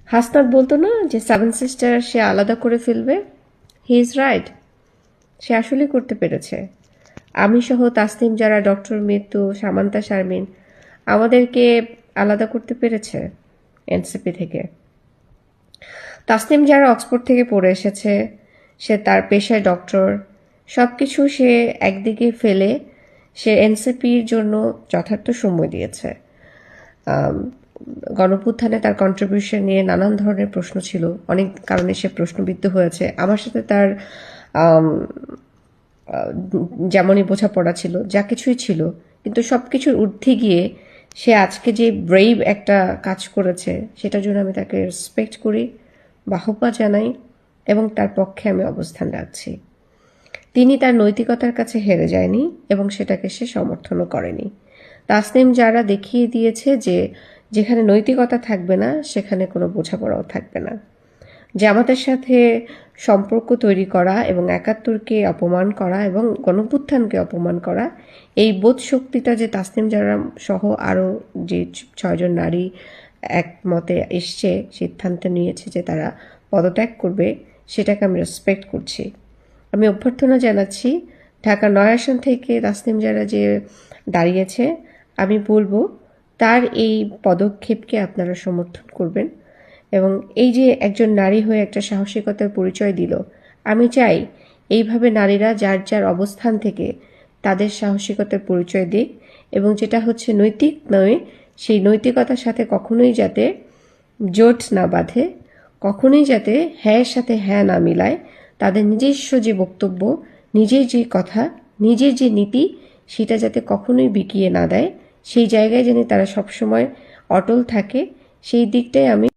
হাসনাত বলতো না যে 7 সিস্টার সে আলাদা করে ফেলবে। হি ইজ রাইট, সে আসলে করতে পেরেছে। আমি সহ তাসনিম, যারা ডক্টর মৃত্যু, সামান্তা শারমিন, আমাদেরকে আলাদা করতে পেরেছে এনসিপি থেকে। তাসনিম যারা অক্সফোর্ড থেকে পড়ে এসেছে, সে তার পেশায় ডক্টর, সব কিছু সে একদিকে ফেলে সে এনসিপির জন্য যথার্থ সময় দিয়েছে। গণঅভ্যুত্থানে তার কন্ট্রিবিউশন নিয়ে নানান ধরনের প্রশ্ন ছিল, অনেক কারণে সে প্রশ্নবিদ্ধ হয়েছে। আমার সাথে তার যেমনই বোঝাপড়া ছিল, যা কিছুই ছিল, কিন্তু সব কিছুর ঊর্ধ্বে গিয়ে সে আজকে যে ব্রেভ একটা কাজ করেছে, সেটার জন্য আমি তাকে রেসপেক্ট করি, বাহবা জানাই এবং তার পক্ষে আমি অবস্থান রাখছি। তিনি তার নৈতিকতার কাছে হেরে যায়নি এবং সেটাকে সে সমর্থনও করেনি। তাসনিম যারা দেখিয়ে দিয়েছে যে যেখানে নৈতিকতা থাকবে না সেখানে কোনো বোঝাপড়াও থাকবে না। জামাতের সাথে সম্পর্ক তৈরি করা এবং ৭১কে অপমান করা এবং গণঅভ্যুত্থানকে অপমান করা, এই বোধ শক্তিটা যে তাসনিম যারা সহ আরও যে ৬ জন নারী একমতে এসছে, সিদ্ধান্ত নিয়েছে যে তারা পদত্যাগ করবে, সেটাকে আমি রেসপেক্ট করছি। আমি অভ্যর্থনা জানাচ্ছি ঢাকা ৯ আসন থেকে তাসনিম যারা যে দাঁড়িয়েছে, আমি বলবো তার এই পদক্ষেপকে আপনারা সমর্থন করবেন এবং এই যে একজন নারী হয়ে একটা সাহসিকতার পরিচয় দিল, আমি চাই এইভাবে নারীরা যার যার অবস্থান থেকে তাদের সাহসিকতার পরিচয় দিক এবং যেটা হচ্ছে নৈতিক নয়, সেই নৈতিকতার সাথে কখনোই যাতে জোট না বাঁধে, কখনোই যাতে হ্যাঁর সাথে হ্যাঁ না মিলায়, তাদের নিজস্ব যে বক্তব্য, নিজের যে কথা, নিজের যে নীতি, সেটা যাতে কখনোই বিকিয়ে না দেয়, সেই জায়গায় যেন তারা সবসময় অটল থাকে, সেই দিকটাই আমি